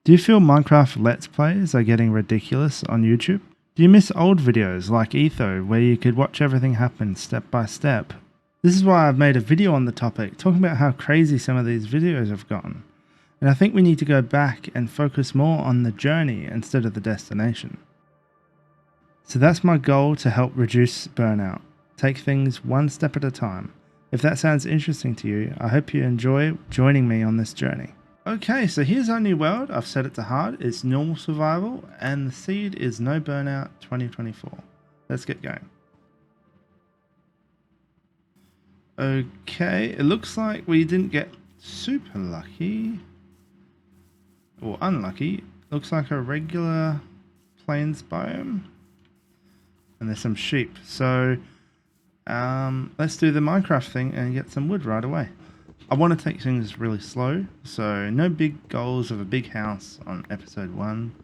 Do you feel Minecraft Let's Plays are getting ridiculous on YouTube? Do you miss old videos like Etho where you could watch everything happen step by step? This is why I've made a video on the topic talking about how crazy some of these videos have gotten. And I think we need to go back and focus more on the journey instead of the destination. So that's my goal to help reduce burnout. Take things one step at a time. If that sounds interesting to you, I hope you enjoy joining me on this journey. Okay, so here's our new world. I've set it to hard. It's normal survival, and the seed is no burnout 2024. Let's get going. Okay, it looks like we didn't get super lucky. Or unlucky. Looks like a regular plains biome. And there's some sheep. So let's do the Minecraft thing and get some wood right away. I want to take things really slow, so no big goals of a big house on episode 1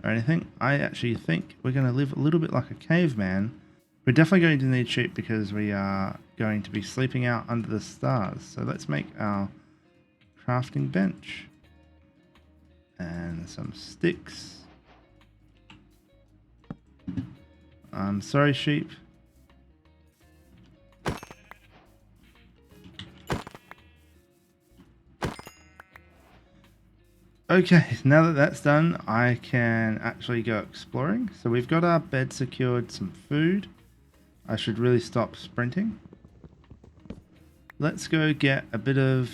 or anything. I actually think we're going to live a little bit like a caveman. We're definitely going to need sheep because we are going to be sleeping out under the stars. So let's make our crafting bench and some sticks. I'm sorry, sheep. Okay, now that that's done, I can actually go exploring. So we've got our bed secured, some food. I should really stop sprinting. Let's go get a bit of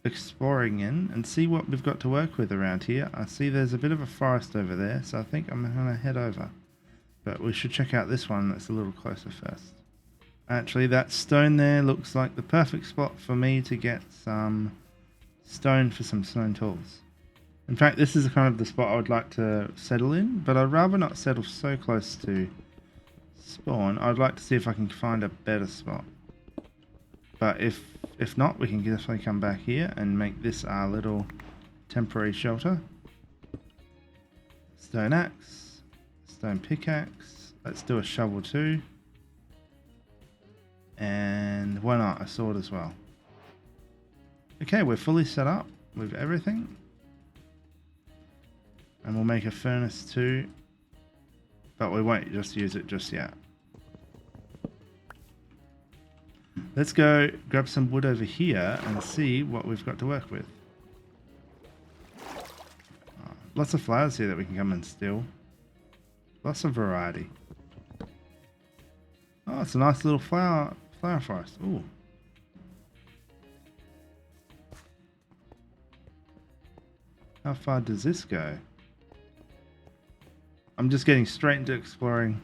exploring in and see what we've got to work with around here. I see there's a bit of a forest over there, so I think I'm going to head over. But we should check out this one that's a little closer first. Actually, that stone there looks like the perfect spot for me to get some stone for some stone tools. In fact, this is kind of the spot I would like to settle in, but I'd rather not settle so close to spawn. I'd like to see if I can find a better spot. But if not, we can definitely come back here and make this our little temporary shelter. Stone axe, stone pickaxe. Let's do a shovel too. And why not a sword as well? Okay, we're fully set up with everything. And we'll make a furnace too. But we won't just use it just yet. Let's go grab some wood over here and see what we've got to work with. Lots of flowers here that we can come and steal. Lots of variety. Oh, it's a nice little flower forest. Ooh. How far does this go? I'm just getting straight into exploring.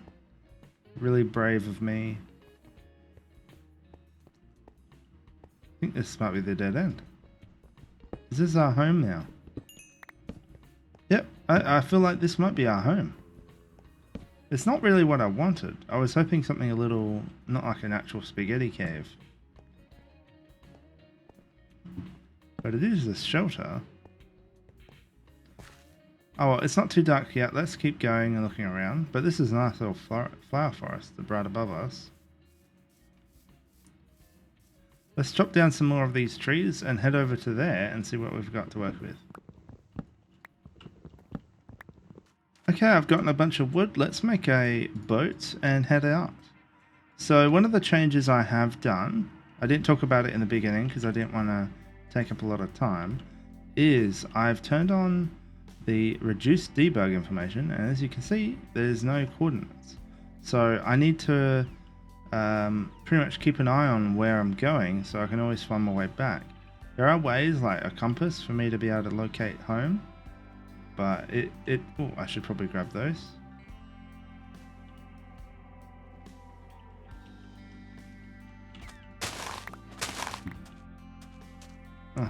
Really brave of me. I think this might be the dead end. Is this our home now? Yep, I feel like this might be our home. It's not really what I wanted. I was hoping something a little, not like an actual spaghetti cave. But it is a shelter. Oh, well, it's not too dark yet. Let's keep going and looking around. But this is a nice little flower forest right above us. Let's chop down some more of these trees and head over to there and see what we've got to work with. Okay, I've gotten a bunch of wood. Let's make a boat and head out. So one of the changes I have done, I didn't talk about it in the beginning because I didn't want to take up a lot of time, is I've turned on the reduced debug information, and as you can see, there's no coordinates. So I need to pretty much keep an eye on where I'm going so I can always find my way back. There are ways like a compass for me to be able to locate home, but oh, I should probably grab those. Oh,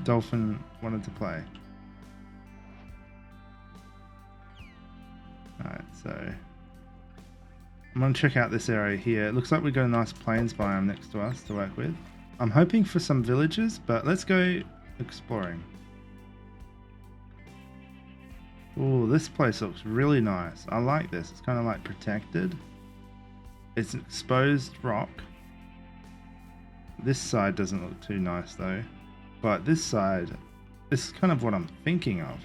dolphin wanted to play. Alright, so I'm going to check out this area here. It looks like we've got a nice plains biome next to us to work with. I'm hoping for some villages, but let's go exploring. Oh, this place looks really nice. I like this. It's kind of like protected. It's an exposed rock. This side doesn't look too nice though. But this side This is kind of what I'm thinking of.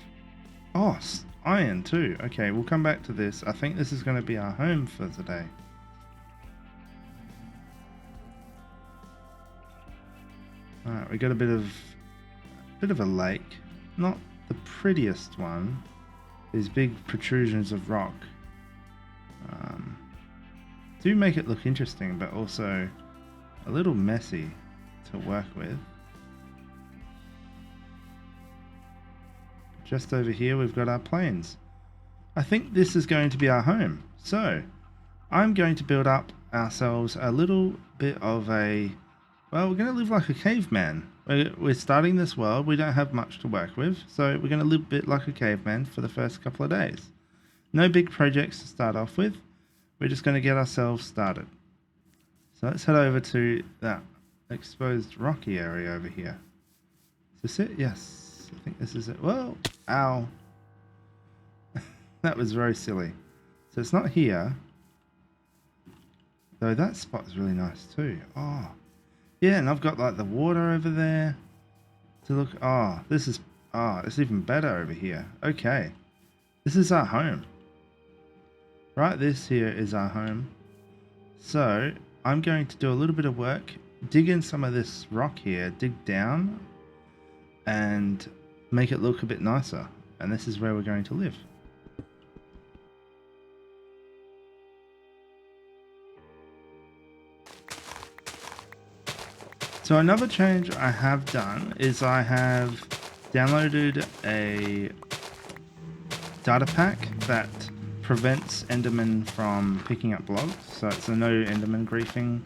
Oh, iron too. Okay, we'll come back to this. I think this is going to be our home for today. Alright, we got a bit of a lake. Not the prettiest one. These big protrusions of rock do make it look interesting, but also a little messy to work with. Just over here we've got our plains. I think this is going to be our home. So I'm going to build up ourselves a little bit of a... Well, we're going to live like a caveman. We're starting this world. We don't have much to work with. So we're going to live a bit like a caveman for the first couple of days. No big projects to start off with. We're just going to get ourselves started. So let's head over to that exposed rocky area over here. Is this it? Yes. I think this is it. Whoa. Ow. That was very silly. So it's not here. Though that spot is really nice too. Oh. Yeah, and I've got like the water over there to look. Oh, this is... Oh, it's even better over here. Okay. This is our home. Right, this here is our home. So, I'm going to do a little bit of work. Dig in some of this rock here. Dig down. And make it look a bit nicer. And this is where we're going to live. So another change I have done is I have downloaded a data pack that prevents Enderman from picking up blocks. So it's a no Enderman griefing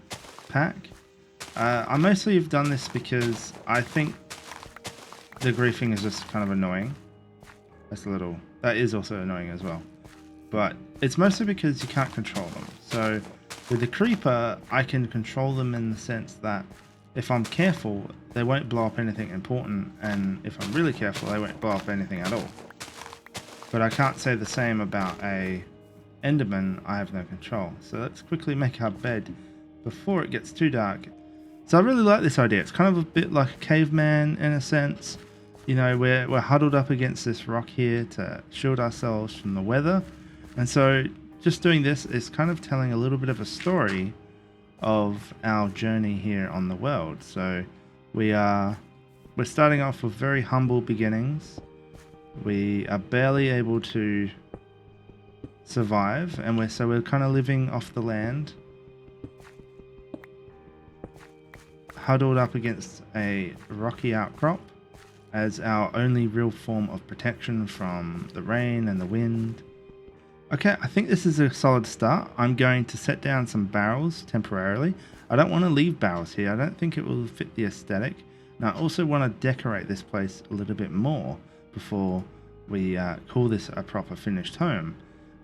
pack. I mostly have done this because I think the griefing is just kind of annoying. That is also annoying as well. But it's mostly because you can't control them. So with the creeper, I can control them in the sense that if I'm careful, they won't blow up anything important, and if I'm really careful, they won't blow up anything at all. But I can't say the same about a Enderman. I have no control. So let's quickly make our bed before it gets too dark. So I really like this idea. It's kind of a bit like a caveman in a sense. You know, we're huddled up against this rock here to shield ourselves from the weather. And so just doing this is kind of telling a little bit of a story of our journey here on the world. So we're starting off with very humble beginnings. We are barely able to survive, and we're kind of living off the land, huddled up against a rocky outcrop as our only real form of protection from the rain and the wind. Okay, I think this is a solid start. I'm going to set down some barrels temporarily. I don't want to leave barrels here. I don't think it will fit the aesthetic. And I also want to decorate this place a little bit more before we call this a proper finished home.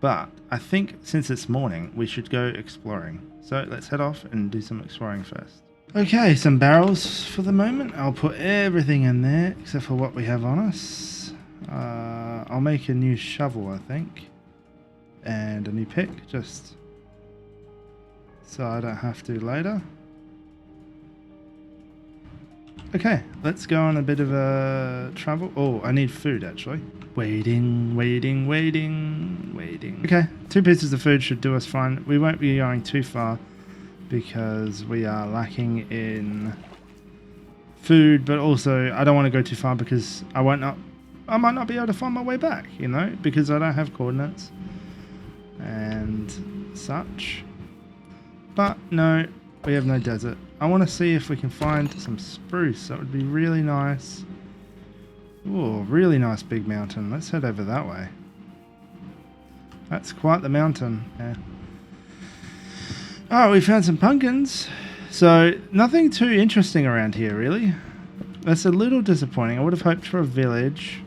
But I think since it's morning, we should go exploring. So let's head off and do some exploring first. Okay, some barrels for the moment. I'll put everything in there except for what we have on us. I'll make a new shovel, I think. And a new pick, just so I don't have to later. Okay, let's go on a bit of a travel. Oh, I need food actually. Waiting. Okay, 2 pieces of food should do us fine. We won't be going too far because we are lacking in food, but also I don't want to go too far because I might not be able to find my way back, you know, because I don't have coordinates and such. But no, we have no desert. I want to see if we can find some spruce. That would be really nice. Oh, really nice big mountain. Let's head over that way. That's quite the mountain. Yeah. Oh, we found some pumpkins. So nothing too interesting around here really. That's a little disappointing. I would have hoped for a village.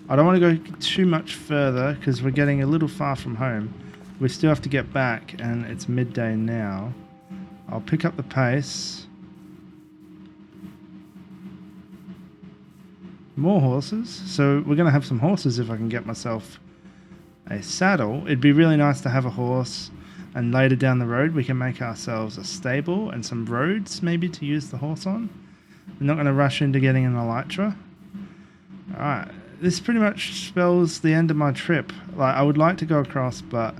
I don't want to go too much further because we're getting a little far from home. We still have to get back and it's midday now. I'll pick up the pace. More horses. So we're going to have some horses if I can get myself a saddle. It'd be really nice to have a horse, and later down the road we can make ourselves a stable and some roads maybe to use the horse on. We're not going to rush into getting an elytra. Alright, this pretty much spells the end of my trip. Like, I would like to go across, but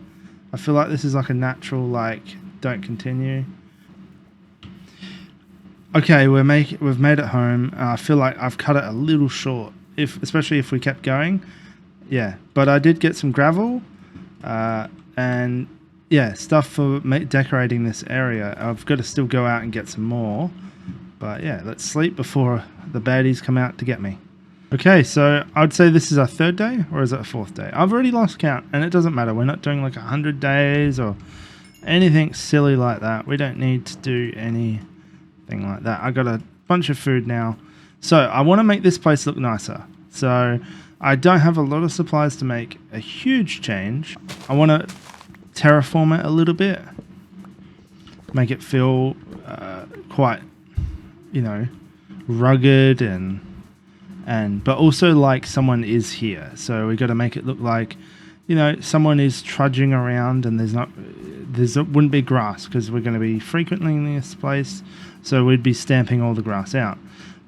I feel like this is like a natural, like, don't continue. Okay, we've made it home. I feel like I've cut it a little short, especially if we kept going. Yeah, but I did get some gravel, and yeah, stuff for decorating this area. I've got to still go out and get some more. But yeah, let's sleep before the baddies come out to get me. Okay, so I'd say this is our 3rd day, or is it a 4th day? I've already lost count, and it doesn't matter. We're not doing like 100 days or anything silly like that. We don't need to do anything like that. I got a bunch of food now. So I want to make this place look nicer. So I don't have a lot of supplies to make a huge change. I want to terraform it a little bit. Make it feel quite, you know, rugged and but also like someone is here. So we got to make it look like, you know, someone is trudging around, and wouldn't be grass because we're going to be frequently in this place. So we'd be stamping all the grass out.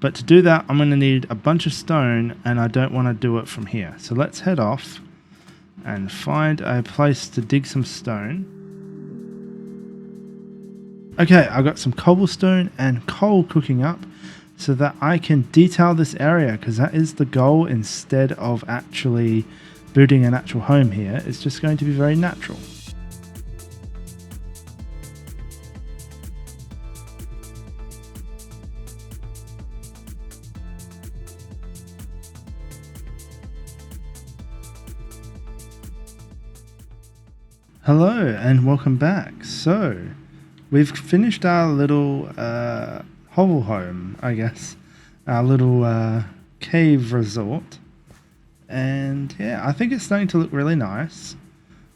But to do that, I'm going to need a bunch of stone, and I don't want to do it from here. So let's head off and find a place to dig some stone. Okay, I got some cobblestone and coal cooking up so that I can detail this area, because that is the goal. Instead of actually building an actual home here, it's just going to be very natural. Hello and welcome back. So we've finished our little hovel home, I guess, our little cave resort, and yeah, I think it's starting to look really nice.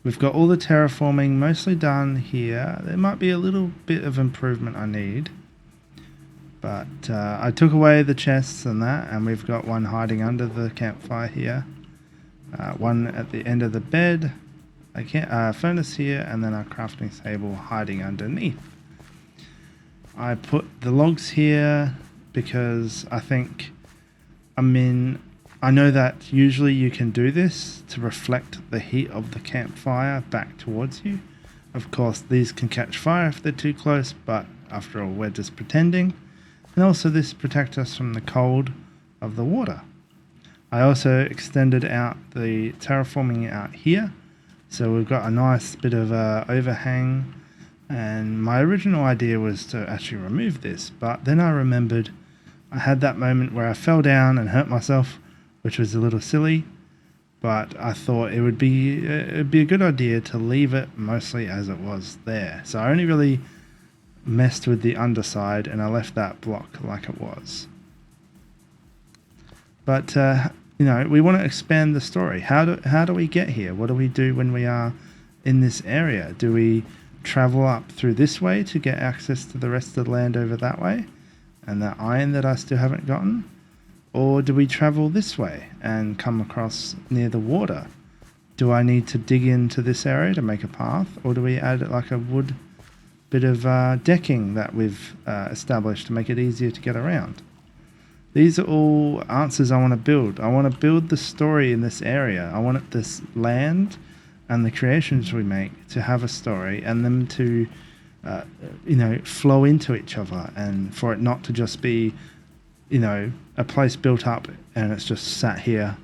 We've got all the terraforming mostly done here. There might be a little bit of improvement I need, but I took away the chests and that, and we've got one hiding under the campfire here, one at the end of the bed, a furnace here, and then our crafting table hiding underneath. I put the logs here because I know that usually you can do this to reflect the heat of the campfire back towards you. Of course, these can catch fire if they're too close, but after all, we're just pretending. And also this protects us from the cold of the water. I also extended out the terraforming out here, so we've got a nice bit of overhang. And my original idea was to actually remove this, but then I remembered I had that moment where I fell down and hurt myself, which was a little silly, but I thought it'd be a good idea to leave it mostly as it was there. So I only really messed with the underside, and I left that block like it was. But you know, we want to expand the story. How do we get here? What do we do when we are in this area? Do we travel up through this way to get access to the rest of the land over that way, and that iron that I still haven't gotten? Or do we travel this way and come across near the water? Do I need to dig into this area to make a path, or do we add like a wood bit of decking that we've established to make it easier to get around? These are all answers I want to build. I want to build the story in this area. I want this land and the creations we make to have a story, and them to you know, flow into each other, and for it not to just be, you know, a place built up and it's just sat here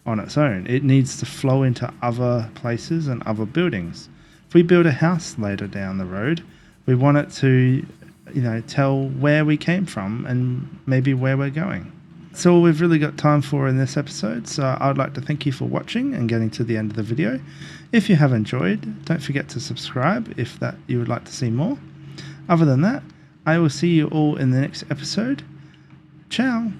on its own. It needs to flow into other places and other buildings. If we build a house later down the road, we want it to, you know, tell where we came from and maybe where we're going. That's all we've really got time for in this episode, so I'd like to thank you for watching and getting to the end of the video. If you have enjoyed, don't forget to subscribe if that you would like to see more. Other than that, I will see you all in the next episode. Ciao!